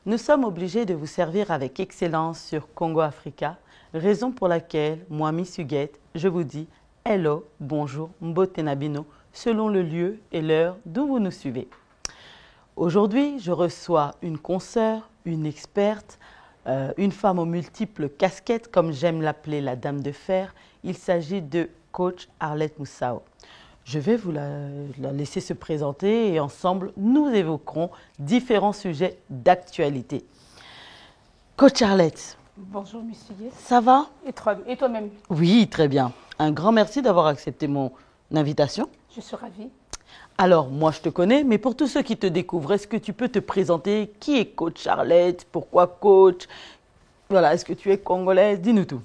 Nous sommes obligés de vous servir avec excellence sur Congo Africa, raison pour laquelle, moi, Miss Huguette, je vous dis hello, bonjour, mbote nabino, selon le lieu et l'heure d'où vous nous suivez. Aujourd'hui, je reçois une consoeur, une experte, une femme aux multiples casquettes, comme j'aime l'appeler la dame de fer. Il s'agit de coach Arlette Moussao. Je vais vous la laisser se présenter et ensemble, nous évoquerons différents sujets d'actualité. Coach Arlette. Bonjour, monsieur. Ça va? Et toi-même? Oui, très bien. Un grand merci d'avoir accepté mon invitation. Je suis ravie. Alors, moi, je te connais, mais pour tous ceux qui te découvrent, est-ce que tu peux te présenter? Qui est coach Arlette? Pourquoi coach? Voilà, est-ce que tu es congolaise? Dis-nous tout.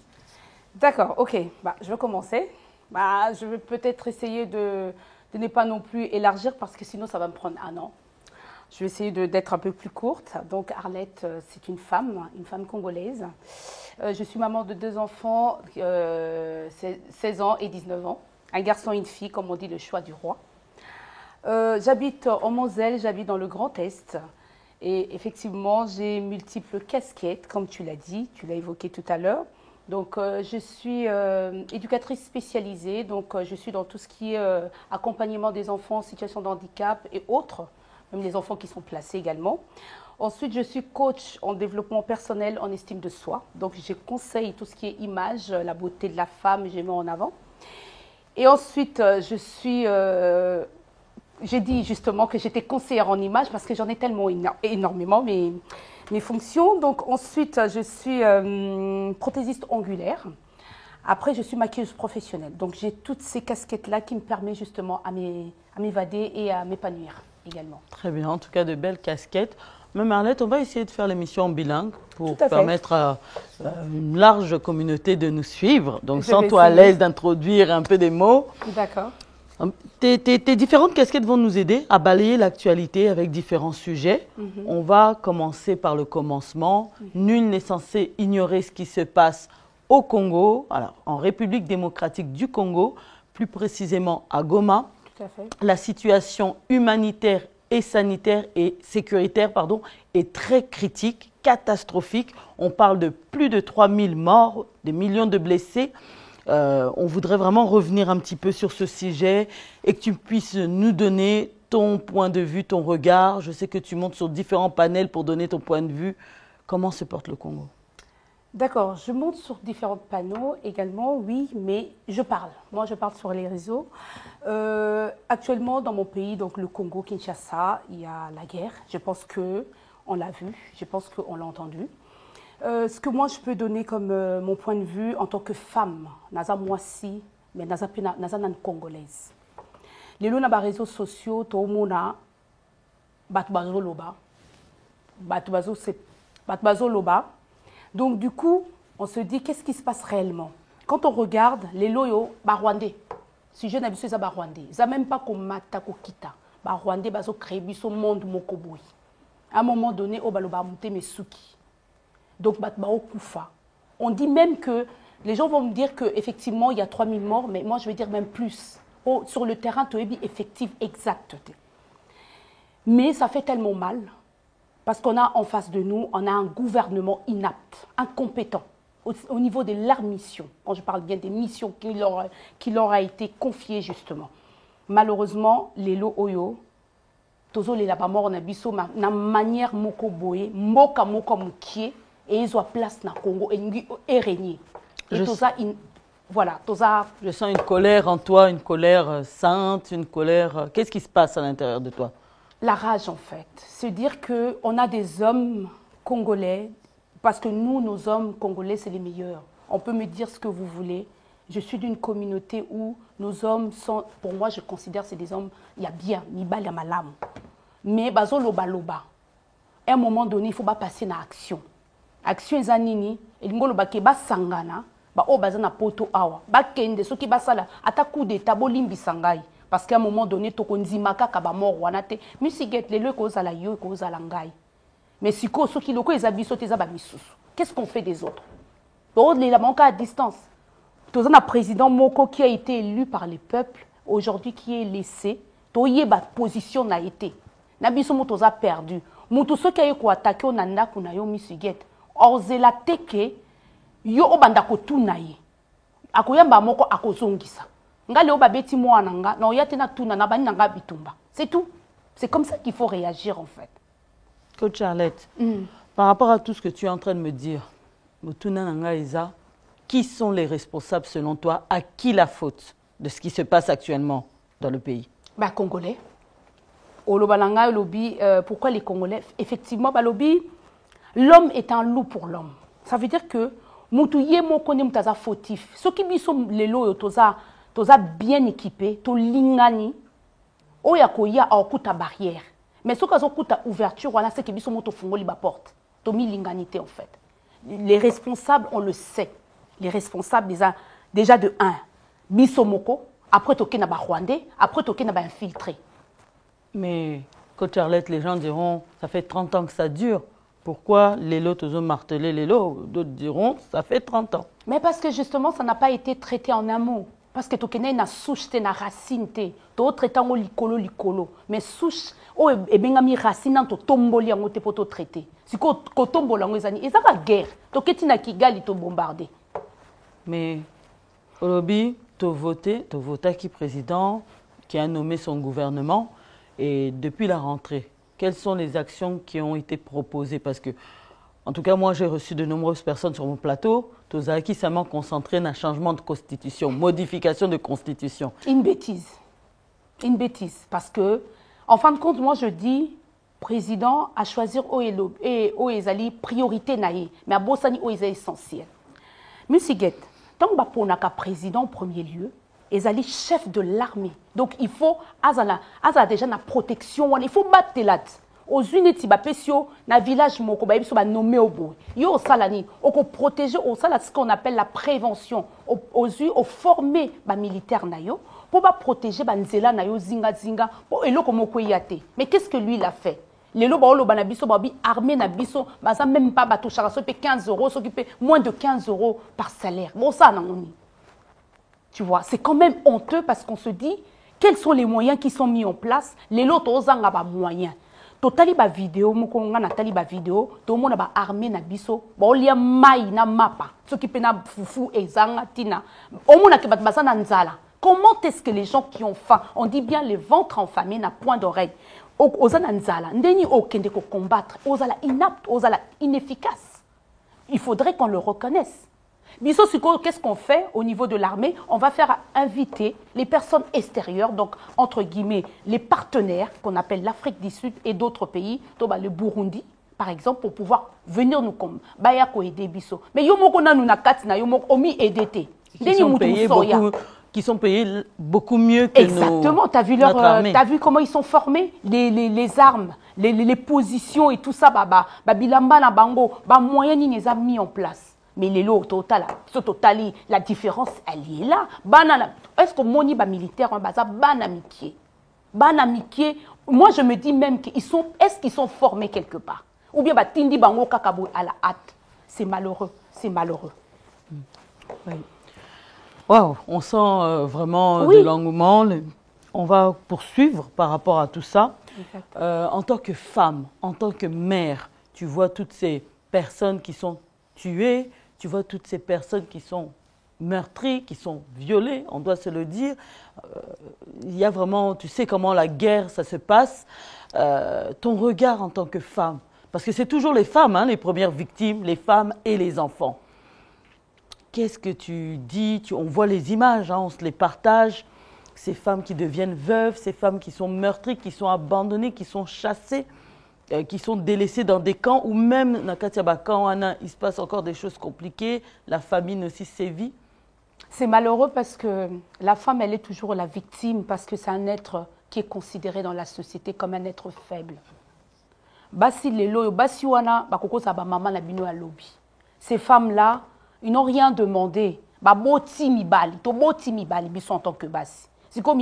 D'accord, ok. Je vais commencer. Je vais peut-être essayer de ne pas non plus élargir parce que sinon, ça va me prendre un an. Je vais essayer d'être un peu plus courte. Donc, Arlette, c'est une femme congolaise. Je suis maman de 2 enfants, 16 ans et 19 ans. Un garçon et une fille, comme on dit, le choix du roi. J'habite en Moselle, j'habite dans le Grand Est. Et effectivement, j'ai multiples casquettes, comme tu l'as dit, tu l'as évoqué tout à l'heure. Donc, je suis éducatrice spécialisée, donc je suis dans tout ce qui est accompagnement des enfants en situation de handicap et autres, même les enfants qui sont placés également. Ensuite, je suis coach en développement personnel, en estime de soi. Donc, je conseille tout ce qui est image, la beauté de la femme, je mets en avant. Et ensuite, j'ai dit justement que j'étais conseillère en image parce que j'en ai tellement énormément mes fonctions. Donc ensuite, je suis prothésiste ongulaire. Après, je suis maquilleuse professionnelle. Donc j'ai toutes ces casquettes-là qui me permettent justement à m'évader et à m'épanouir également. Très bien, en tout cas de belles casquettes. Même Arlette, on va essayer de faire l'émission en bilingue pour permettre à une large communauté de nous suivre. Donc sens-toi à l'aise d'introduire un peu des mots. D'accord. Tes différentes casquettes vont nous aider à balayer l'actualité avec différents sujets. On va commencer par le commencement. Nul n'est censé ignorer ce qui se passe au Congo, alors en République démocratique du Congo, plus précisément à Goma. Tout à fait. La situation humanitaire et sanitaire et sécuritaire est très critique, catastrophique. On parle de plus de 3000 morts, des millions de blessés. On voudrait vraiment revenir un petit peu sur ce sujet et que tu puisses nous donner ton point de vue, ton regard. Je sais que tu montes sur différents panels pour donner ton point de vue. Comment se porte le Congo? D'accord, je monte sur différents panneaux également, oui, mais je parle. Moi, je parle sur les réseaux. Actuellement, dans mon pays, donc le Congo, Kinshasa, il y a la guerre. Je pense qu'on l'a vu, je pense qu'on l'a entendu. Ce que moi je peux donner comme mon point de vue en tant que femme, naza mwasi, mais naza nan congolaise. Les lois na réseaux sociaux, to mona batbazo loba, batbazo loba. Donc du coup, on se dit qu'est-ce qui se passe réellement? Quand on regarde les loyo rwandais, si je n'habite pas rwandais, ça même pas comme mata ko kita, rwandais bazo créer biso monde mokoboui. À un moment donné, au baloba monter mesuki. Donc, on dit même que les gens vont me dire qu'effectivement, il y a 3000 morts, mais moi, je vais dire même plus. Sur le terrain, tu es effectif, exact. Mais ça fait tellement mal, parce qu'on a en face de nous, on a un gouvernement inapte, incompétent, au niveau de leur mission. Quand je parle bien des missions qui leur a été confiées, justement. Malheureusement, les lots oyo, tozo les laba mort na biso, na manière moko boye, moka mukie, et ils ont place dans le Congo et régner. Voilà, je sens une colère en toi, une colère sainte, une colère... Qu'est-ce qui se passe à l'intérieur de toi? La rage, en fait. Se dire qu'on a des hommes congolais, parce que nous, nos hommes congolais, c'est les meilleurs. On peut me dire ce que vous voulez. Je suis d'une communauté où nos hommes sont... Pour moi, je considère que c'est des hommes... Il y a bien, Mibal et Malam. Mais, bazo loba loba. À un moment donné, il faut pas passer à l'action. Action ezanini elingolo bakeba sangana ba o bazana poto awa bakende soki basala ata coup d'état bolimbi sangai parce qu'à un moment donné to konzima kaka ba mort wana te musiget lelo ko zala yo ko zala ngai mais siko soki loko ezabiso te za ba misusu qu'est-ce qu'on fait des autres pour les la manque à distance tozana un président moko qui a été élu par les peuples aujourd'hui qui est laissé to yeba position na été na biso mo toza perdu mutu soki aye koatake o na ndako na yo Miss Huguette ozela te ke yo obanda kotuna ye akoyamba moko akozongisa nga leo babeti mwana nga na oya te na tuna na bani na nga bitumba c'est tout. C'est comme ça qu'il faut réagir en fait. Coach Charlotte, par rapport à tout ce que tu es en train de me dire, Mutuna Nanga Isa, qui sont les responsables selon toi? À qui la faute de ce qui se passe actuellement dans le pays? Bah, Congolais. Olobalanga, lobby, pourquoi les Congolais? Effectivement, bah, lobby, l'homme est un loup pour l'homme. Ça veut dire que Moutouye Mokone Moutaza fautif. Ceux qui sont les lots, toza bien équipés, to lingani, oyakoya a okuta barrière. Mais ceux qui ont okuta ouverture, voilà, c'est que biso moto fungoli ba porte. To mi linganité en fait. Les responsables, on le sait. Les responsables, déjà de 1, Bissomoko, après toké na ba Rwandais, après toké na ba infiltré. Mais, Coach Charlotte, les gens diront, ça fait 30 ans que ça dure. Pourquoi les lots ont martelé les lots? D'autres diront, ça fait 30 ans. Mais parce que justement, ça n'a pas été traité en amont. Parce que toké na souche, na racine, to traité en likolo. Mais souche, e bengami racine, to tomboli en te poto traité. Si ko tombola en ezani, et ça va guerre. Toké tina Kigali to bombardé. Mais, Olobi, tu as voté qui président, qui a nommé son gouvernement, et depuis la rentrée, quelles sont les actions qui ont été proposées? Parce que, en tout cas, moi, j'ai reçu de nombreuses personnes sur mon plateau, qui s'est concentré dans un changement de constitution, modification de constitution. Une bêtise. Une bêtise. Parce que, en fin de compte, moi, je dis, président à choisir Oezali priorité naïe, mais à Bossani Oezali essentiel. Musigette, tant que président en premier lieu, Ezali chef de l'armée. Donc il faut, Azala déjà la protection, il faut battre là. Aux unités, na village moko, ba nommé au bout. Yo salani, on protéger au sala ce qu'on appelle la prévention. Aux former ba militaire nayo pour ba protéger ba nzela nayo zinga pour eloko moko yate. Mais qu'est-ce que lui il a fait? Les lots banabiso babi armée nabiso, ça même pas bateau charaso paye 15 €, s'occuper moins de 15 € par salaire. Bon ça non. Tu vois, c'est quand même honteux parce qu'on se dit quels sont les moyens qui sont mis en place. Les lots tozanga ba moyens. Totali ba vidéo mukonga na tali ba vidéo, to mona ba armée nabiso, ba olia mai na mapa. S'occuper na fufu ezanga tina. Omona ke bat basana nzala. Comment est-ce que les gens qui ont faim, on dit bien les ventres enfamés n'a point d'oreille. Ozana nzala, ndeni okende ko combattre, ozala inapte, ozala inefficace. Il faudrait qu'on le reconnaisse. Biso Siko, qu'est-ce qu'on fait au niveau de l'armée? On va faire inviter les personnes extérieures, donc entre guillemets les partenaires qu'on appelle l'Afrique du Sud et d'autres pays, le Burundi par exemple, pour pouvoir venir nous comme Bayako aider Biso. Mais yomoko na nuna katina yomoko omi aider. Qui sont payés beaucoup mieux que exactement, tu as vu t'as vu comment ils sont formés, les armes, les positions et tout ça, bilamba na bango, moyens ni les a mis en place. Mais les lots total, la différence elle est là. Est-ce que moni militaire banamikié, moi je me dis même qu'ils sont, est-ce qu'ils sont formés quelque part? Ou bien tindi bango kakabo à la hâte. C'est malheureux, c'est malheureux. Oui. Wow, on sent vraiment de l'engouement. On va poursuivre par rapport à tout ça. En tant que femme, en tant que mère, tu vois toutes ces personnes qui sont tuées, tu vois toutes ces personnes qui sont meurtries, qui sont violées, on doit se le dire. Il y a vraiment, tu sais comment la guerre, ça se passe. Ton regard en tant que femme, parce que c'est toujours les femmes, hein, les premières victimes, les femmes et les enfants. Qu'est-ce que tu dis? On voit les images, hein, on se les partage. Ces femmes qui deviennent veuves, ces femmes qui sont meurtries, qui sont abandonnées, qui sont chassées, qui sont délaissées dans des camps, ou même dans Katiaba, il se passe encore des choses compliquées, la famine aussi sévit. C'est malheureux parce que la femme, elle est toujours la victime, parce que c'est un être qui est considéré dans la société comme un être faible. Ces femmes-là, ils n'ont rien demandé. En tant que basi. Si comme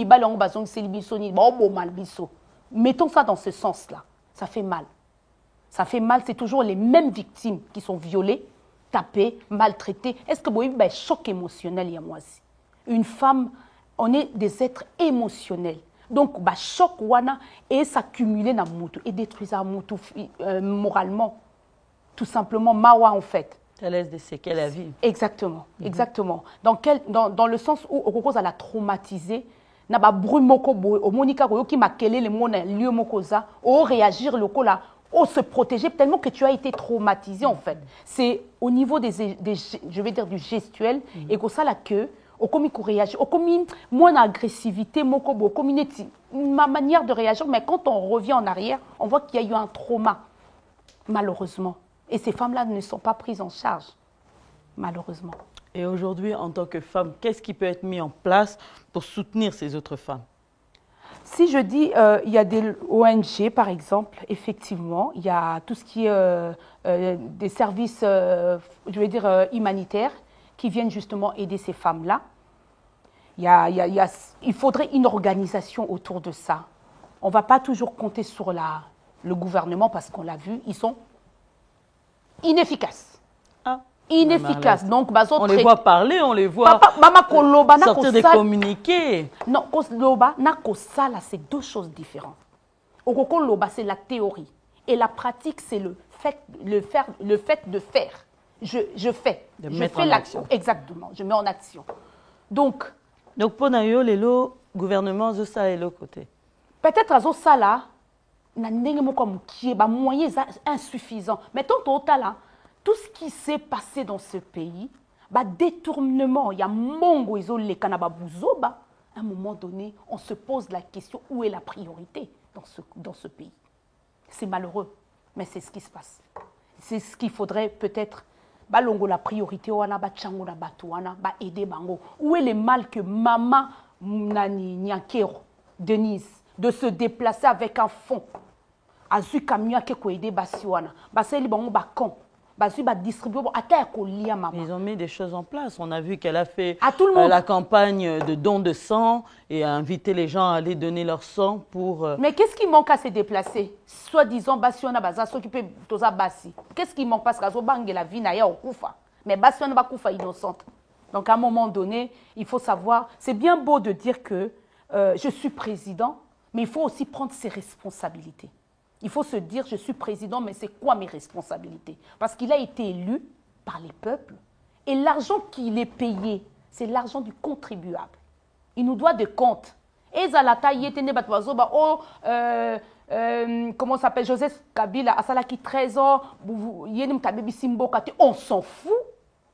mettons ça dans ce sens-là. Ça fait mal. Ça fait mal, c'est toujours les mêmes victimes qui sont violées, tapées, maltraitées. Est-ce que vous avez un choc émotionnel? Une femme, on est des êtres émotionnels. Donc, bah, choc wana et s'accumuler dans mutu et détruire mutu moralement. Tout simplement, mawa en fait. Ça laisse des séquelles à vie. Exactement, exactement. Dans le sens où on cause à la traumatiser, na ba bruit moko boy, au monika ko qui m'a kelé le mona lieu moko za, au réagir le ko là, au se protéger tellement que tu as été traumatisé en fait. C'est au niveau des je vais dire du gestuel et que ça la queue, au commis qu'on réagit, au commis moins agressivité moko bo, commis ma manière de réagir, mais quand on revient en arrière, on voit qu'il y a eu un trauma malheureusement. Et ces femmes-là ne sont pas prises en charge, malheureusement. Et aujourd'hui, en tant que femme, qu'est-ce qui peut être mis en place pour soutenir ces autres femmes? Si je dis, il y a des ONG, par exemple, effectivement, il y a tout ce qui est des services, je vais dire, humanitaires, qui viennent justement aider ces femmes-là. Il faudrait une organisation autour de ça. On ne va pas toujours compter sur le gouvernement parce qu'on l'a vu, ils sont inefficaces. Ah, inefficaces. Donc, on les voit parler, on les voit sortir des communiqués. Non, loba, c'est deux choses différentes. Okoko loba, c'est la théorie. Et la pratique, c'est le fait de faire. Je fais. Je fais l'action. Exactement. Je mets en action. Donc pour Nayo, le gouvernement, ça est le côté. Peut-être à ça là, moyens insuffisants. Mais tant là, tout ce qui s'est passé dans ce pays, détournement, il y a mongo isolé kanaba buzoba. À un moment donné, on se pose la question où est la priorité dans ce pays. C'est malheureux, mais c'est ce qui se passe. C'est ce qu'il faudrait peut-être. La priorité, aider bango. Où est le mal que maman Denise de se déplacer avec un fond? Azu camion qui ko aider basiwana. Baseli bango bakon. Basu ba distribuer maman. Ils ont mis des choses en place. On a vu qu'elle a fait la campagne de don de sang et a invité les gens à aller donner leur sang pour. Mais qu'est-ce qui manque à se déplacer? Soi-disant basiwana baza s'occuper toza basi. Qu'est-ce qui manque parce qu'azo bangue la vie na ya okufa. Mais basiwana ba kufa innocente. Donc à un moment donné, il faut savoir, c'est bien beau de dire que je suis président, mais il faut aussi prendre ses responsabilités. Il faut se dire, je suis président, mais c'est quoi mes responsabilités? Parce qu'il a été élu par les peuples. Et l'argent qu'il est payé, c'est l'argent du contribuable. Il nous doit des comptes. Et Zalata, comment ça s'appelle? Joseph Kabila, Asalaki 13 ans, on s'en fout.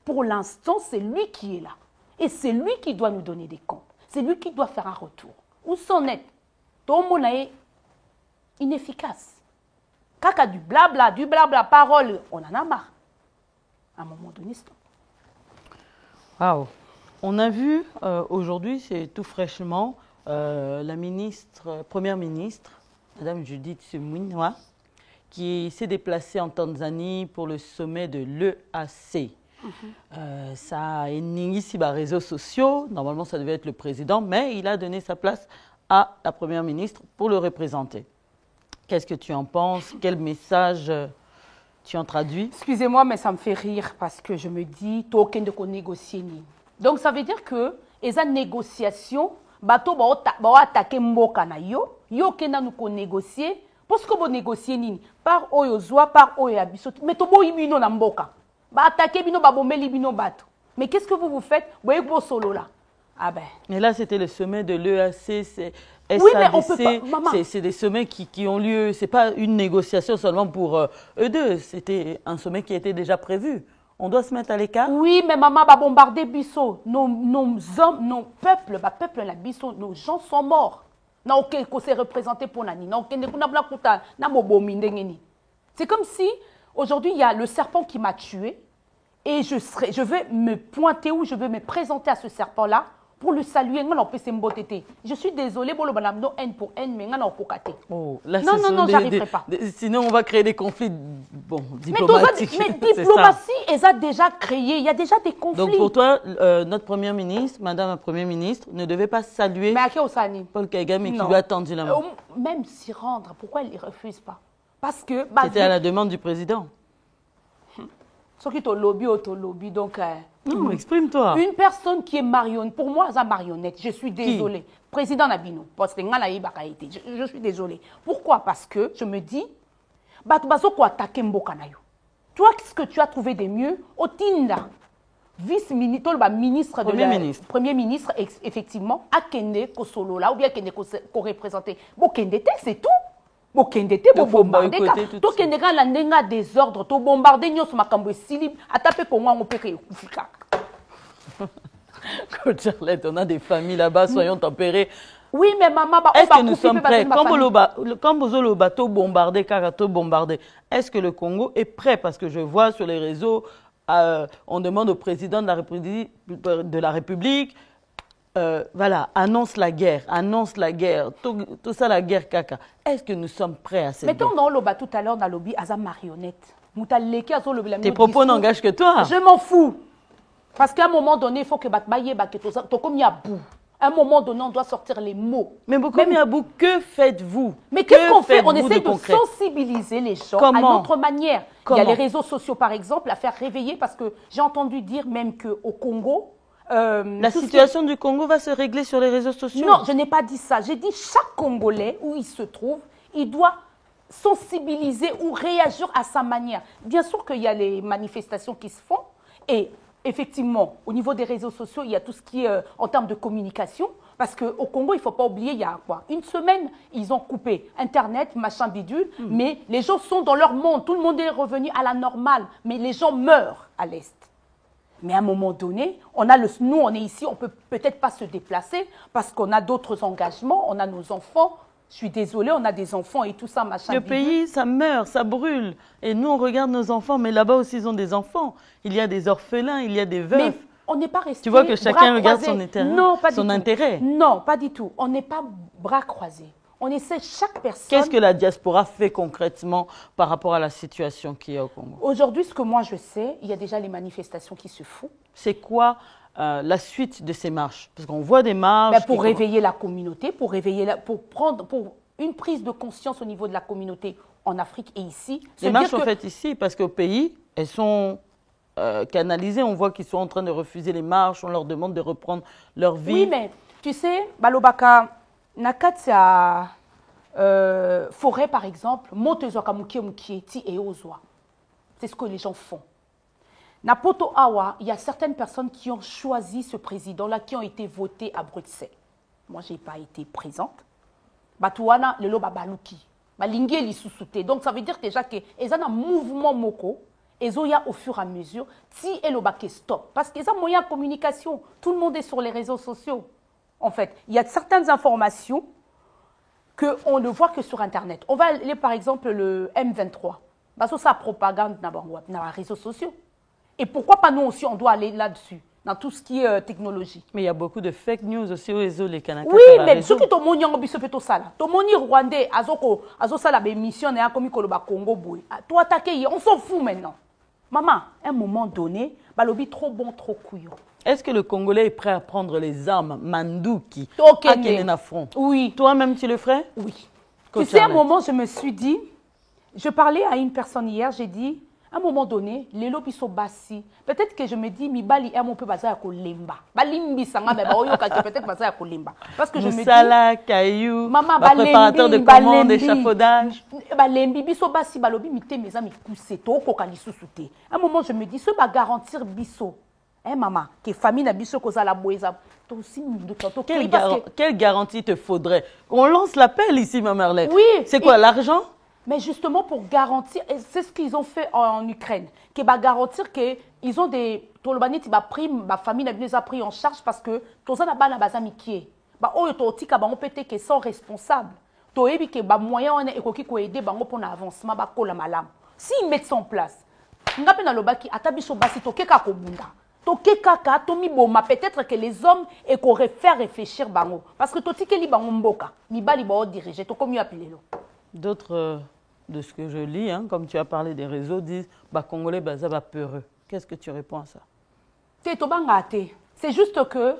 Pour l'instant, c'est lui qui est là. Et c'est lui qui doit nous donner des comptes. C'est lui qui doit faire un retour. Où s'en est? Tout le monde est inefficace. Kaka du blabla, parole, on en a marre. À un moment donné, stop. Waouh. On a vu aujourd'hui, c'est tout fraîchement, la première ministre, Madame Judith Suminwa, qui s'est déplacée en Tanzanie pour le sommet de l'EAC. Ça a énigmé sur les réseaux sociaux. Normalement, ça devait être le président, mais il a donné sa place à la première ministre pour le représenter. Qu'est-ce que tu en penses? Quel message tu en traduis? Excusez-moi, mais ça me fait rire parce que je me dis, token de qu'on négocie ni. Donc ça veut dire que les négociations, bateau ba attaquer mboka na yo kena nous ko négocier, parce que bo négocier ni par oyo zwa par oyo abiso, mais to bo ibino na mboka. Ba attaquer bino ba bomeli bino bato. Mais qu'est-ce que vous faites? Boye bo solo là. Ah ben. Mais là, c'était le sommet de l'EAC, c'est oui, mais on peut pas, c'est des sommets qui ont lieu, ce n'est pas une négociation seulement pour eux deux, c'était un sommet qui était déjà prévu. On doit se mettre à l'écart? Oui, mais maman va bombarder Bisso. Nos hommes, nos peuples, la Bisso, nos gens sont morts. C'est représenté pour Nani. C'est comme si, aujourd'hui, il y a le serpent qui m'a tué et je vais me pointer ou je vais me présenter à ce serpent-là pour le saluer. Je suis désolée, haine pour haine, mais oh, là, non, j'arriverai pas. Sinon, on va créer des conflits diplomatiques. Mais diplomatie, elle a déjà créé, il y a déjà des conflits. Donc pour toi, notre première ministre, Madame la Première ministre, ne devait pas saluer Paul Kagame qui lui a tendu la main. Même s'y rendre, pourquoi elle ne refuse pas? Parce que... C'était à la demande du président. Ce qui est au lobby, donc... Non, exprime-toi. Une personne qui est marionnette, pour moi, c'est marionnette, je suis désolée. Président Nabino, parce que je suis désolée. Pourquoi? Parce que je me dis, toi, qu'est-ce que tu as trouvé de mieux? Au Tinda, vice-ministre, premier ministre, effectivement, à Kende Kosolola, ou bien Kende co-représenté. Bon, Kende, c'est tout. Bon, Kende, bon, bombardé. Tout Kende, quand la nenga désordre, tout bombardé, nous sommes à Silib, à taper pour moi, on peut que Charlotte, on a des familles là-bas, soyons tempérés. Oui, mais maman, est-ce que nous sommes prêts? Quand le bateau bombardé, Karato bombardé, est-ce que le Congo est prêt? Parce que je vois sur les réseaux, on demande au président de la République, voilà, annonce la guerre, tout ça la guerre caca. Est-ce que nous sommes prêts à cette guerre? Mettons dans le bas tout à l'heure, dans le lobby, à marionnette. Tes propos n'engagent que toi. Je m'en fous. Parce qu'à un moment donné, il faut que comme il y a bout. À un moment donné, on doit sortir les mots. Mais beaucoup Miabou, que faites-vous? Mais qu'est-ce qu'on fait? On essaie de sensibiliser les gens à notre manière. Il y a les réseaux sociaux, par exemple, à faire réveiller, parce que j'ai entendu dire même qu'au Congo... la situation du Congo va se régler sur les réseaux sociaux? Non, je n'ai pas dit ça. J'ai dit chaque Congolais, où il se trouve, il doit sensibiliser ou réagir à sa manière. Bien sûr qu'il y a les manifestations qui se font, et... effectivement, au niveau des réseaux sociaux, il y a tout ce qui est en termes de communication. Parce qu'au Congo, il ne faut pas oublier, il y a quoi? Une semaine, ils ont coupé Internet, machin bidule, mais les gens sont dans leur monde. Tout le monde est revenu à la normale, mais les gens meurent à l'Est. Mais à un moment donné, nous, on est ici, on ne peut peut-être pas se déplacer parce qu'on a d'autres engagements, on a nos enfants. Je suis désolée, on a des enfants et tout ça, machin. Le pays, ça meurt, ça brûle. Et nous, on regarde nos enfants, mais là-bas aussi, ils ont des enfants. Il y a des orphelins, il y a des veufs. Mais on n'est pas resté. Tu vois que chacun regarde son intérêt. Non, pas du tout. On n'est pas bras croisés. On essaie chaque personne. Qu'est-ce que la diaspora fait concrètement par rapport à la situation qui est au Congo? Aujourd'hui, ce que moi je sais, il y a déjà les manifestations qui se font. C'est quoi la suite de ces marches? Parce qu'on voit des marches... pour réveiller la communauté, pour une prise de conscience au niveau de la communauté en Afrique et ici. Les marches sont faites ici parce qu'au pays, elles sont canalisées. On voit qu'ils sont en train de refuser les marches, on leur demande de reprendre leur vie. Oui, mais tu sais, Balobaka, Nakatia, forêt par exemple, c'est ce que les gens font. Napoto Awa, il y a certaines personnes qui ont choisi ce président-là, qui ont été votées à Bruxelles. Moi, je n'ai pas été présente. Batouana, le loba baluki. Balingue li sousouté. Donc, ça veut dire déjà que ils ont un mouvement moko. Ils ont au fur et à mesure, si et le baké stop. Parce qu'ils ont moyen de communication. Tout le monde est sur les réseaux sociaux. En fait, il y a certaines informations qu'on ne voit que sur Internet. On va aller, par exemple, le M23. Parce que ça propagande dans les réseaux sociaux. Et pourquoi pas nous aussi, on doit aller là-dessus, dans tout ce qui est technologie. Mais il y a beaucoup de fake news aussi aux réseaux, les Kanaka. Oui, mais ce qui est au monde, c'est ça. Au monde rwandais, ça la mission, comme le Congo. Toi, attaquer, on s'en fout maintenant. Maman, à un moment donné, balobi trop bon, trop couillon. Est-ce que le Congolais est prêt à prendre les armes, Mandouki, à Kenena front? Oui. Toi-même, tu le ferais? Oui. Tu sais, à un moment, je me suis dit, je parlais à une personne hier, j'ai dit, à un moment donné, les lobbies sont bassis. Peut-être que je me dis, mi bali est un peu basé à Kolemba. Balimbi sanga, mais peut-être basé à Kolemba. Parce que je me dis. Moussala, Caillou, maman, préparateur de commandes, d'échafaudage. Balembi, biso basi, balobi, mite, mes amis, poussé, to, kokali sous-souté. À un moment, je me dis, ce va garantir biso. Hein, maman, que famille n'a biso koza la boisa. Quelle garantie te faudrait? On lance l'appel ici, ma Marlène. Oui. C'est quoi, l'argent? Mais justement pour garantir, c'est ce qu'ils ont fait en Ukraine, qui va garantir qu'ils ont des tolobaniti ba prime, ba famille les a pris en charge parce que tout ça n'a pas la base amitié. Ba oyo to tika ba on peut être que sont responsables. To ebi que ba moyen on est ekoki ko aider bango pour l'avancement ba kola malam. S'ils mettent ça en place, ngape na lobaki atabiso basi to keka ko bunda. To keka ka to mi boma peut-être que les hommes et qu'on faire réfléchir bango parce que to tikeli bango mboka, mi bali ba diriger to comme appeler lo. D'autres de ce que je lis, hein, comme tu as parlé des réseaux, disent bah Congolais, bah, ça va peureux. Qu'est-ce que tu réponds à ça? C'est juste que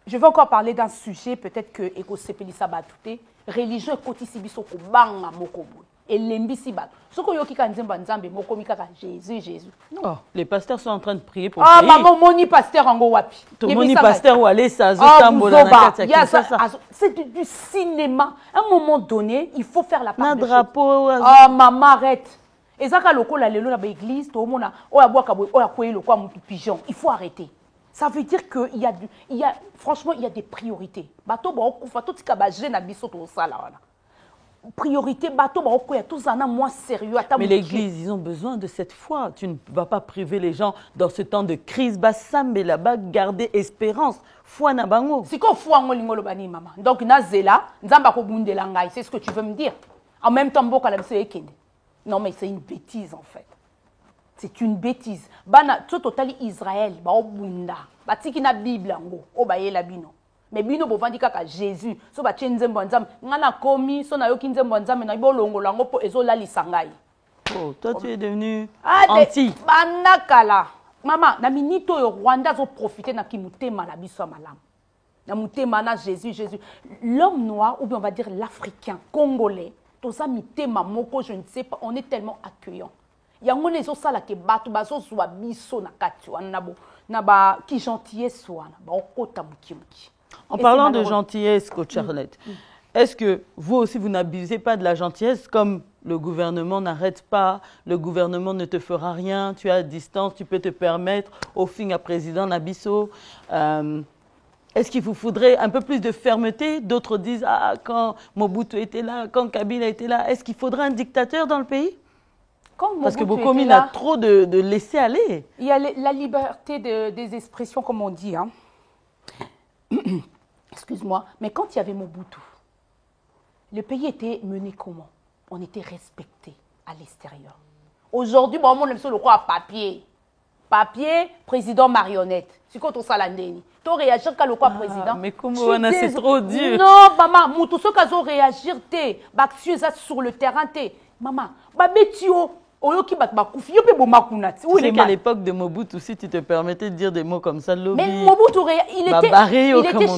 je vais encore parler d'un sujet, peut-être que Eko Sepelisa Batouté, religion et kotisibiso ko banga mokobo. elembisi bato. Soko yoki ka nzembo nzambe moko mikaka Jésus Jésus. Oh, les pasteurs sont en train de prier pour ah le pays. maman moni pasteur ango wapi. Moni pasteur ou aller ça c'est du cinéma. À un moment donné, il faut faire la part des drapeau. Ah maman arrête. Ezaka lokola lelo na ba église to mona o aboka o akoye lokwa mutu pigeon. Il faut arrêter. Ça veut dire que franchement il y a des priorités. Bato ba okufa to tika ba jeune na biso to sala wana. Priorité, bateau, tous en moins sérieux. Mais l'église, ils ont besoin de cette foi. Tu ne vas pas priver les gens dans ce temps de crise. Bassambe là-bas, garder espérance. Foi na bango. C'est quoi foi en lingolo bani maman? Donc na zela, nzamba ko bundela ngai. C'est ce que tu veux me dire? En même temps, boka la ekende. Non mais c'est une bêtise en fait. C'est une bêtise. Bana tout total Israël, ba obunda. Ba tiki na Bible ngo, o ba yela bino. Mais bino bovandi kaka Jésus so ba nzembo nzambe ngana komi so na yoki nzembo nzambe na bolongo lango po ezola lisangai. Oh, toi tu es devenu anti banakala mama na minito yo Rwanda zo profiter na kimutema na biso malam na mutema na Jésus l'homme noir ou bien on va dire l'africain congolais to sa mitema moko je ne sais pas on est tellement accueillant yango nezo sala ke batu bazo zwa biso na kati wana na ba ki gentillesse wana ba okota mukimuki. En parlant de gentillesse, coach Charlotte, est-ce que vous aussi, vous n'abusez pas de la gentillesse comme le gouvernement n'arrête pas, le gouvernement ne te fera rien, tu es à distance, tu peux te permettre, au fin à président Nabisso, est-ce qu'il vous faudrait un peu plus de fermeté? D'autres disent, ah, quand Mobutu était là, quand Kabila était là, est-ce qu'il faudrait un dictateur dans le pays? Parce que Bokomi a trop de laisser aller. Il y a la liberté des expressions, comme on dit, hein. Excuse-moi, mais quand il y avait Mobutu, le pays était mené comment? On était respecté à l'extérieur. Aujourd'hui, bon, on aime le roi papier. Papier, président marionnette. C'est quoi ton salandeni? Tu réagir quand le roi président? Mais comment c'est trop dur. Non, maman, tout ce qu'ils réagir, sur le terrain, maman, babetio. C'est qu'à l'époque de Mobutu, si tu te permettais de dire des mots comme ça, lobby, mais Mobutu, il était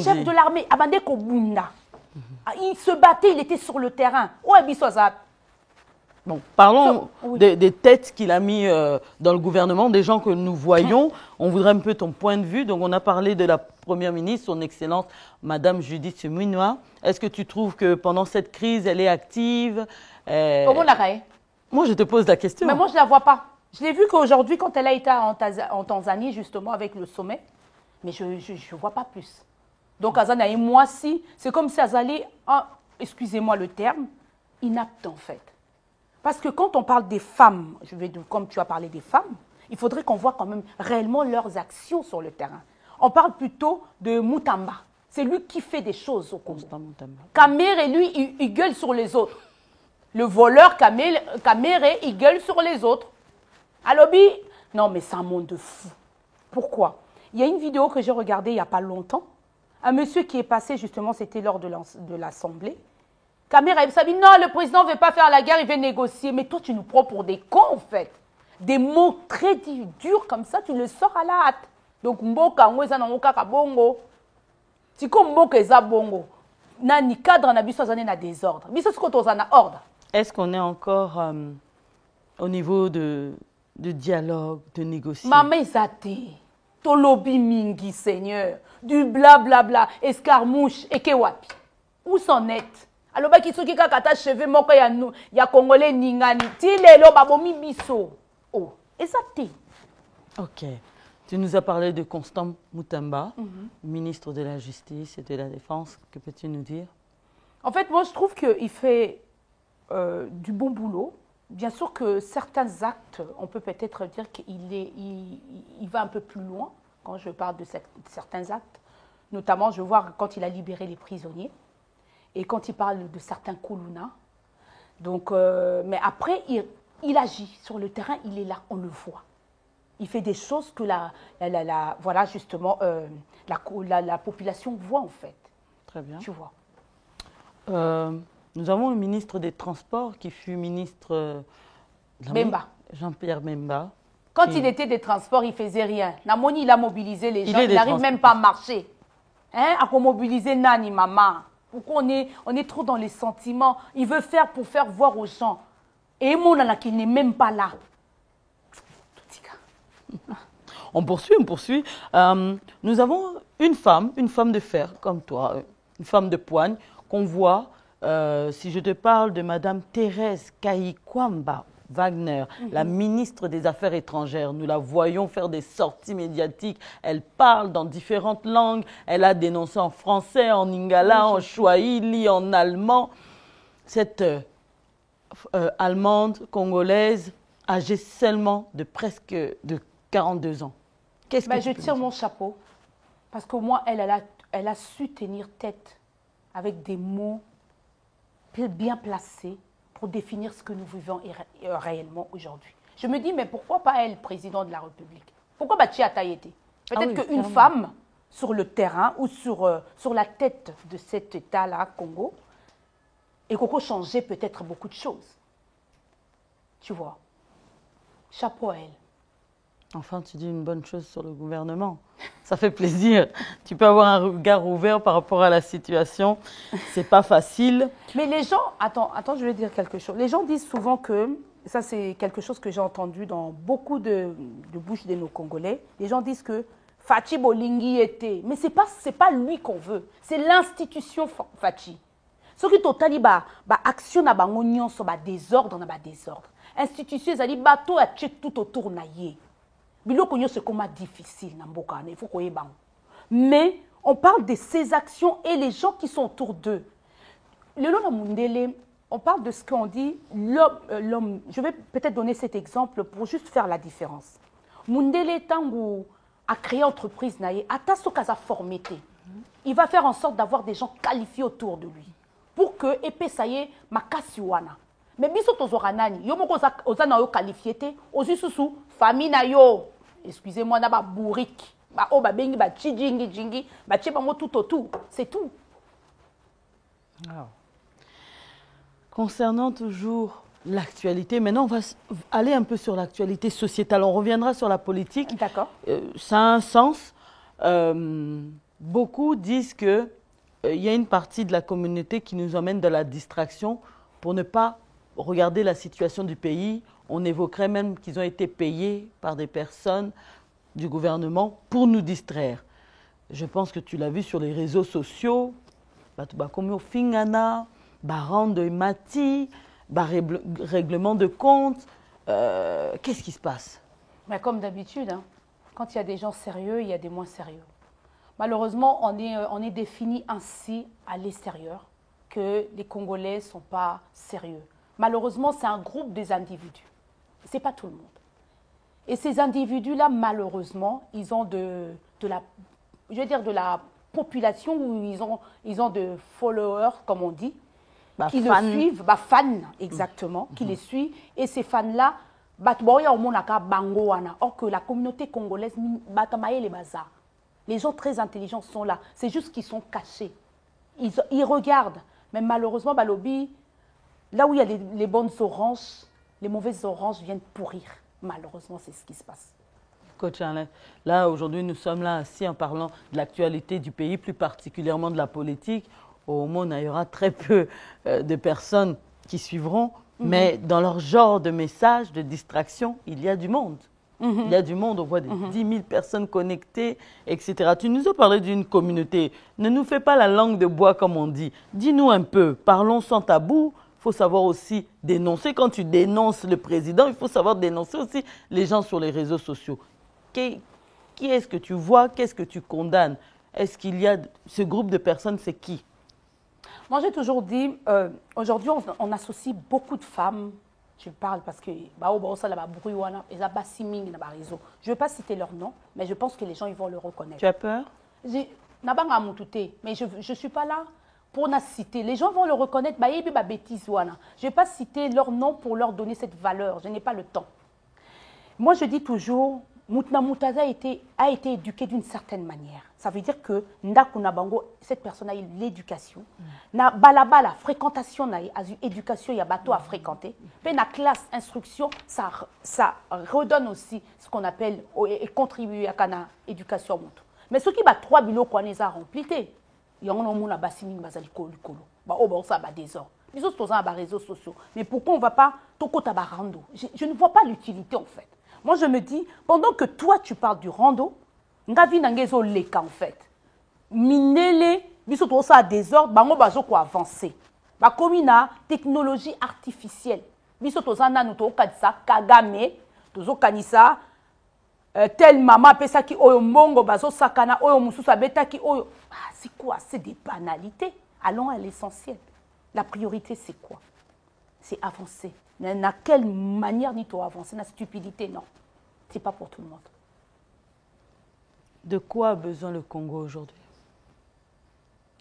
chef de l'armée. Il se battait, il était sur le terrain. Bon, parlons des têtes qu'il a mis dans le gouvernement, des gens que nous voyons. On voudrait un peu ton point de vue. Donc, on a parlé de la Première ministre, son Excellence, Madame Judith Suminwa. Est-ce que tu trouves que pendant cette crise, elle est active? Moi, je te pose la question. Mais moi, je ne la vois pas. Je l'ai vu qu'aujourd'hui, quand elle a été en Tanzanie, justement, avec le sommet, mais je ne vois pas plus. Donc, Azana et moi, si, c'est comme si Azali, excusez-moi le terme, inapte en fait. Parce que quand on parle des femmes, comme tu as parlé des femmes, il faudrait qu'on voit quand même réellement leurs actions sur le terrain. On parle plutôt de Mutamba. C'est lui qui fait des choses au Congo. Kamere, lui, il gueule sur les autres. Le voleur Kamere, il gueule sur les autres. Alobi, non mais c'est un monde de fou. Pourquoi? Il y a une vidéo que j'ai regardée il n'y a pas longtemps. Un monsieur qui est passé, justement, c'était lors de l'Assemblée. Kamere, il dit, non, le président ne veut pas faire la guerre, il veut négocier. Mais toi, tu nous prends pour des cons, en fait. Des mots très durs comme ça, tu le sors à la hâte. Donc, mboka, ngweza na mboka bongo. Tiko mboka eza bongo. Nani cadre na biso zané na désordre. Biso siko tozana ordre. Est-ce qu'on est encore au niveau de dialogue, de négociation? Maman Isate, tolobi mingi, Seigneur, du blablabla, escarmouche, et kewapi. Où s'en est? Alors, qui sont qui kata cheveux, moko ya nous, ya Congolais ningani, tilelo babomi biso. Oh, Isate. Ok. Tu nous as parlé de Constant Mutamba, ministre de la Justice et de la Défense. Que peux-tu nous dire? En fait, moi, je trouve qu'il fait du bon boulot. Bien sûr que certains actes, on peut peut-être dire qu'il va un peu plus loin quand je parle de certains actes. Notamment, je vois quand il a libéré les prisonniers et quand il parle de certains Kuluna. Donc, mais après, il agit sur le terrain, il est là, on le voit. Il fait des choses que voilà, justement, la population voit en fait. Très bien. Tu vois. Nous avons le ministre des Transports qui fut ministre Bemba. Jean-Pierre Bemba. Quand il était des Transports, il ne faisait rien. Namoni, il a mobilisé les gens. Il n'arrive même pas à marcher. Hein? À mobiliser Nani, maman. Pourquoi on est trop dans les sentiments? Il veut faire pour faire voir aux gens. Et mon nana qui n'est même pas là. On poursuit, on poursuit. Nous avons une femme de fer comme toi, une femme de poigne, qu'on voit, si je te parle de Madame Thérèse Kayikwamba Wagner, la ministre des Affaires étrangères. Nous la voyons faire des sorties médiatiques. Elle parle dans différentes langues. Elle a dénoncé en français, en lingala, en swahili, en allemand. Cette Allemande, congolaise, âgée seulement de presque de 42 ans. Qu'est-ce que je tire mon chapeau parce qu'au moins elle a su tenir tête avec des mots bien placés pour définir ce que nous vivons réellement aujourd'hui. Je me dis, mais pourquoi pas elle, président de la République? Pourquoi Bachi Atayete? Peut-être qu'une femme sur le terrain ou sur la tête de cet État-là, Congo, et qu'on peut changer peut-être beaucoup de choses. Tu vois. Chapeau à elle. Enfin, tu dis une bonne chose sur le gouvernement. Ça fait plaisir. Tu peux avoir un regard ouvert par rapport à la situation. C'est pas facile. Mais les gens... Attends, je vais dire quelque chose. Les gens disent souvent que... Ça, c'est quelque chose que j'ai entendu dans beaucoup de bouches de nos Congolais. Les gens disent que Fachi Bolingi était... Mais c'est pas lui qu'on veut. C'est l'institution Fachi. Ce qui totali action na bango nyonso désordre na désordre. Institution ezali bato a tout autour na ye. Biloko nyonso c'est comme difficile na mboka il faut koye bango. Mais on parle de ces actions et les gens qui sont autour d'eux. Le long Mundele, on parle de ce qu'on dit l'homme. Je vais peut-être donner cet exemple pour juste faire la différence. Mundele tango a créé entreprise naie, ata sokaza formité. Il va faire en sorte d'avoir des gens qualifiés autour de lui. Pour que épée ça y est makasi wana. Mais biso tozora nani yo moko ozana yo qualifié té ozu susu famille na yo excusez-moi na ba bourrique ba o ba bengi ba jingi ba tche bango tout autour c'est tout. Wow. Concernant toujours l'actualité, maintenant on va aller un peu sur l'actualité sociétale, on reviendra sur la politique. D'accord. Ça a un sens. Beaucoup disent que il y a une partie de la communauté qui nous emmène dans la distraction pour ne pas regarder la situation du pays. On évoquerait même qu'ils ont été payés par des personnes du gouvernement pour nous distraire. Je pense que tu l'as vu sur les réseaux sociaux. Comme Fingana, Barande Mati, règlement de compte. Qu'est-ce qui se passe? Mais comme d'habitude, hein, quand il y a des gens sérieux, il y a des moins sérieux. Malheureusement, on est défini ainsi à l'extérieur, que les Congolais ne sont pas sérieux. Malheureusement, c'est un groupe des individus. Ce n'est pas tout le monde. Et ces individus-là, malheureusement, ils ont de la population où ils ont de followers, comme on dit, qui le suivent, fans, exactement, qui les suivent. Et ces fans-là, or que la communauté congolaise, les gens très intelligents sont là. C'est juste qu'ils sont cachés. Ils regardent. Mais malheureusement, Balobi, là où il y a les bonnes oranges, les mauvaises oranges viennent pourrir. Malheureusement, c'est ce qui se passe. Coach Alain, là, aujourd'hui, nous sommes là assis en parlant de l'actualité du pays, plus particulièrement de la politique. Au monde, il y aura très peu de personnes qui suivront. Mais dans leur genre de message, de distraction, il y a du monde. Il y a du monde, on voit des 10 000 personnes connectées, etc. Tu nous as parlé d'une communauté. Ne nous fais pas la langue de bois, comme on dit. Dis-nous un peu, parlons sans tabou. Il faut savoir aussi dénoncer. Quand tu dénonces le président, il faut savoir dénoncer aussi les gens sur les réseaux sociaux. Qui est-ce que tu vois? Qu'est-ce que tu condamnes? Est-ce qu'il y a ce groupe de personnes? C'est qui? Moi, j'ai toujours dit, aujourd'hui, on associe beaucoup de femmes. Je parle parce que je ne vais pas citer leur nom, mais je pense que les gens ils vont le reconnaître. Tu as peur? Mais je ne suis pas là pour la citer. Les gens vont le reconnaître. Je ne vais pas citer leur nom pour leur donner cette valeur. Je n'ai pas le temps. Moi, je dis toujours, Moutna Moutaza a été éduqué d'une certaine manière. Ça veut dire que cette personne a eu l'éducation. Na balaba la fréquentation, l'éducation, il y a bateau à fréquenter. Puis la classe instruction, ça redonne aussi ce qu'on appelle et contribue à l'éducation. Mais ce qui va 3 bilots qu'on les a remplis, il y a un homme qui a bassini bazali kolo. Ba o ba ça ba désordre. Les autres sont dans les réseaux sociaux. Mais pourquoi on ne va pas tokota ba rando? Je ne vois pas l'utilité en fait. Moi je me dis, pendant que toi tu parles du rando, ngavi nangezo leka en fait. Minele, biso to ça désordre, bango bazo ko avancer. Ba komi na technologie artificielle. Biso to zana nous to kanisa Kagame, tozo kanisa tel maman pesa ki oyo mongo bazo sakana oyo mususu abeta ki oyo. Ah, c'est quoi? C'est des banalités. Allons à l'essentiel. La priorité, c'est quoi? C'est avancer. Mais dans quelle manière ni-t-on avancer? La stupidité, non. Ce n'est pas pour tout le monde. De quoi a besoin le Congo aujourd'hui?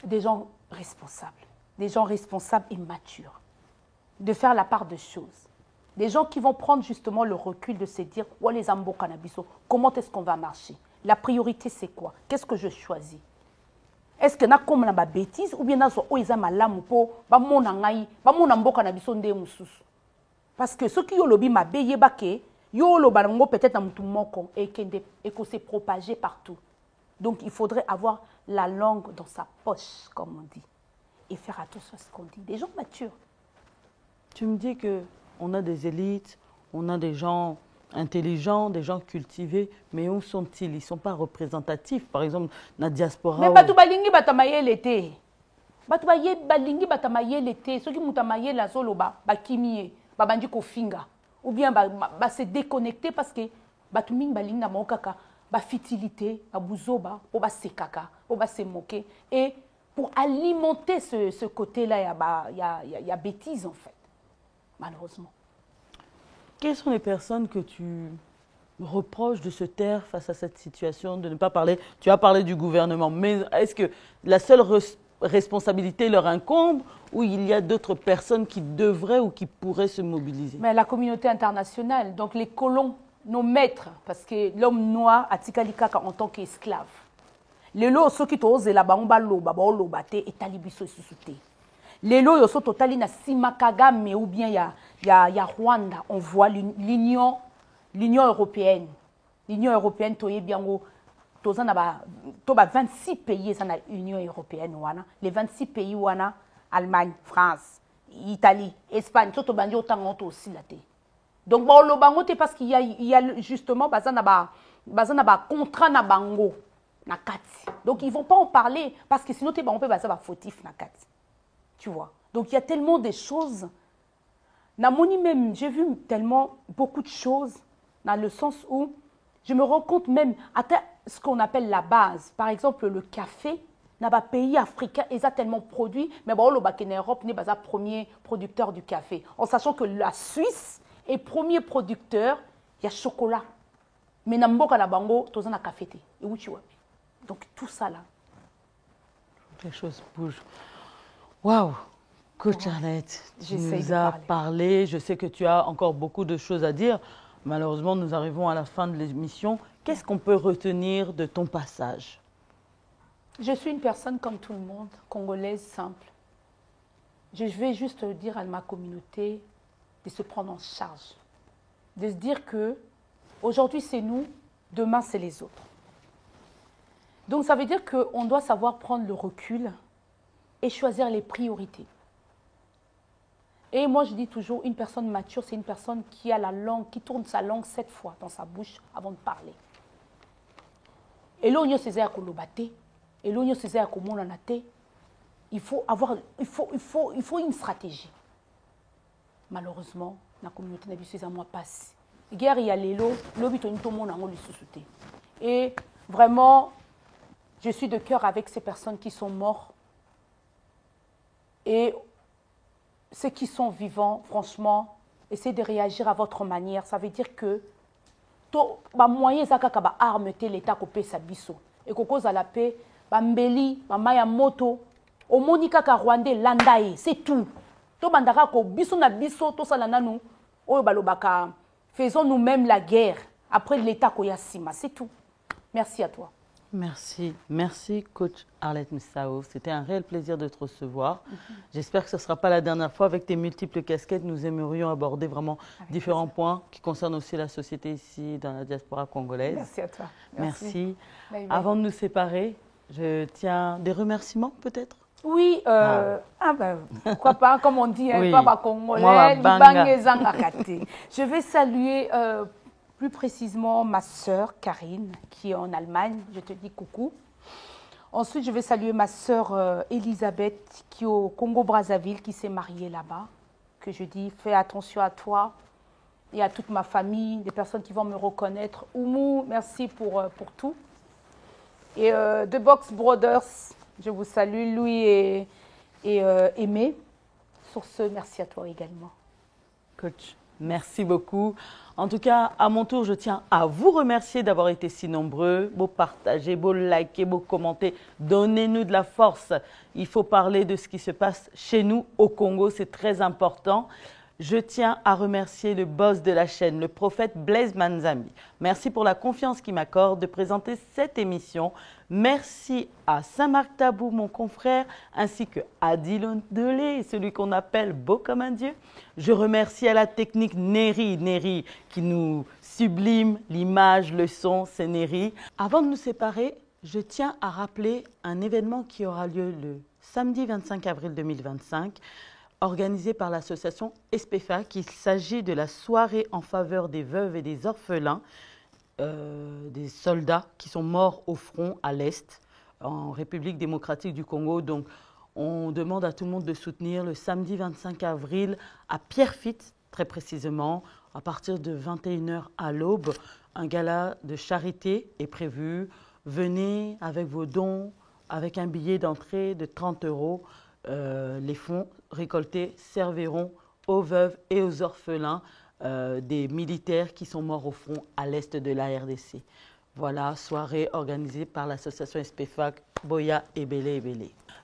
Des gens responsables. Des gens responsables et matures. De faire la part des choses. Des gens qui vont prendre justement le recul de se dire « les ambo cannabiso, comment est-ce qu'on va marcher? La priorité, c'est quoi? Qu'est-ce que je choisis? Est-ce que na comme na ba bêtise ou bien na so oiza malamu po ba mona ngai ba mona mboka na biso nde mususu? Parce que ceux qui yo lobi ma beye bake yo loba ngo peut-être na mutu moko et que c'est propagé partout. Donc il faudrait avoir la langue dans sa poche comme on dit et faire attention à ce qu'on dit. Des gens matures. Tu me dis que on a des élites, on a des gens intelligents, des gens cultivés, mais où sont-ils? Ils ne sont pas représentatifs. Par exemple, dans la diaspora. Mais batu balingi batamaye l'été. Batu balingi batamaye l'été. Ceux qui mutamaye la zoloba, bakimiye, babandi kofinga. Ou bien se déconnecter parce que batu ming balingi na mokaka, fitilité, bouzoba, pour sekaka, pour se moquer. Et pour alimenter ce côté-là, il y a bêtise en fait, malheureusement. Quelles sont les personnes que tu reproches de se taire face à cette situation, de ne pas parler? Tu as parlé du gouvernement, mais est-ce que la seule responsabilité leur incombe ou il y a d'autres personnes qui devraient ou qui pourraient se mobiliser? Mais la communauté internationale, donc les colons, nos maîtres, parce que l'homme noir a tikalikaka en tant qu'esclave. Les lots, ceux qui osent la bamba loba, lobate et talibiso sous-souté. Les lots, sont totali na Simakagame ou bien il y a Rwanda, on voit l'Union européenne. L'Union européenne, toza na ba 26 pays dans l'Union européenne. Les 26 pays, Allemagne, France, Italie, Espagne, tout bandi autant aussi là. Donc, bon, le bango, parce qu'il y a justement ba contrat na bango na kati. Donc, ils ne vont pas en parler parce que sinon, on peut ba fautif na kati. Tu vois. Donc, il y a tellement de choses. Même, j'ai vu tellement beaucoup de choses dans le sens où je me rends compte même à ce qu'on appelle la base. Par exemple, le café, dans les pays africains, ils ont tellement produit, mais en Europe, n'est pas le premier producteur du café. En sachant que la Suisse est premier producteur, il y a chocolat. Mais dans le bango, tu as un café. Et où tu vois. Donc, tout ça là. Les choses bougent. Waouh! Coach Arlette, tu nous as parlé. Je sais que tu as encore beaucoup de choses à dire. Malheureusement, nous arrivons à la fin de l'émission. Qu'est-ce qu'on peut retenir de ton passage? Je suis une personne comme tout le monde, congolaise simple. Je vais juste dire à ma communauté de se prendre en charge. De se dire que aujourd'hui c'est nous, demain c'est les autres. Donc ça veut dire qu'on doit savoir prendre le recul et choisir les priorités. Et moi, je dis toujours, une personne mature, c'est une personne qui a la langue, qui tourne sa langue 7 fois dans sa bouche avant de parler. Et là, on sait à kolobate, et là, on sait à komonanate. Il faut une stratégie. Malheureusement, la communauté n'a pas su à moi passer. Guerre, il y a les lots, et vraiment, je suis de cœur avec ces personnes qui sont mortes. Et ceux qui sont vivants, franchement, essayez de réagir à votre manière. Ça veut dire que ba moyen ezaka ba arme te l'état ko pesa biso. Et ko koza la paix, ba mbeli, ba maya moto, omoni kaka Rwandais landae, c'est tout. To bandaka ko biso na biso to sala nanu oyo balobaka faisons nous-mêmes la guerre après l'état ko yasima, c'est tout. Merci à toi. Merci. Merci, coach Arlette Misao. C'était un réel plaisir de te recevoir. J'espère que ce ne sera pas la dernière fois. Avec tes multiples casquettes, nous aimerions aborder vraiment différents points qui concernent aussi la société ici, dans la diaspora congolaise. Merci à toi. Merci. Avant de nous séparer, je tiens des remerciements peut-être? Oui, pourquoi pas, comme on dit, Oui. Papa Congolais, Moi, banga. Je vais saluer plus précisément ma sœur Karine, qui est en Allemagne. Je te dis coucou. Ensuite, je vais saluer ma sœur Elisabeth, qui est au Congo-Brazzaville, qui s'est mariée là-bas. Que je dis, fais attention à toi et à toute ma famille, des personnes qui vont me reconnaître. Oumou, merci pour tout. Et The Box Brothers, je vous salue, Louis et Aimé. Sur ce, merci à toi également. Coach, merci beaucoup. En tout cas, à mon tour, je tiens à vous remercier d'avoir été si nombreux. Beau partager, beau liker, beau commenter. Donnez-nous de la force. Il faut parler de ce qui se passe chez nous au Congo, c'est très important. Je tiens à remercier le boss de la chaîne, le prophète Blaise Manzambi. Merci pour la confiance qu'il m'accorde de présenter cette émission. Merci à Saint-Marc-Tabou, mon confrère, ainsi que Adil Delé, celui qu'on appelle beau comme un dieu. Je remercie à la technique Neri, qui nous sublime l'image, le son, c'est Neri. Avant de nous séparer, je tiens à rappeler un événement qui aura lieu le samedi 25 avril 2025, organisé par l'association ESPEFA, qu'il s'agit de la soirée en faveur des veuves et des orphelins, des soldats qui sont morts au front à l'Est, en République démocratique du Congo. Donc, on demande à tout le monde de soutenir le samedi 25 avril à Pierrefitte, très précisément, à partir de 21 h à l'aube. Un gala de charité est prévu. Venez avec vos dons, avec un billet d'entrée de 30 €. Les fonds récoltés serviront aux veuves et aux orphelins des militaires qui sont morts au front à l'est de la RDC. Voilà, soirée organisée par l'association SPFAC, Boya et Bélé.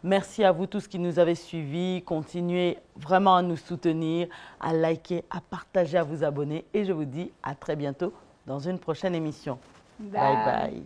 Merci à vous tous qui nous avez suivis. Continuez vraiment à nous soutenir, à liker, à partager, à vous abonner. Et je vous dis à très bientôt dans une prochaine émission. Bye bye.